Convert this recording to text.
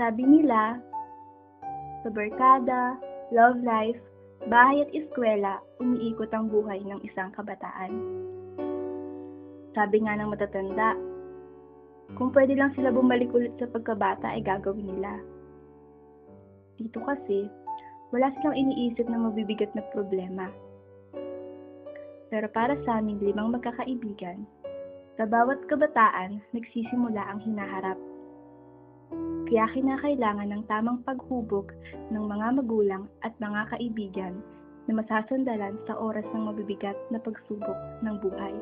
Sabi nila, sa barkada, love life, bahay at eskwela, umiikot ang buhay ng isang kabataan. Sabi nga ng matatanda, kung pwede lang sila bumalik ulit sa pagkabata ay gagawin nila. Dito kasi, wala silang iniisip na mabibigat na problema. Pero para sa aming 5 magkakaibigan, sa bawat kabataan, nagsisimula ang hinaharap. Kaya kinakailangan ng tamang paghubog ng mga magulang at mga kaibigan na masasandalan sa oras ng mabibigat na pagsubok ng buhay.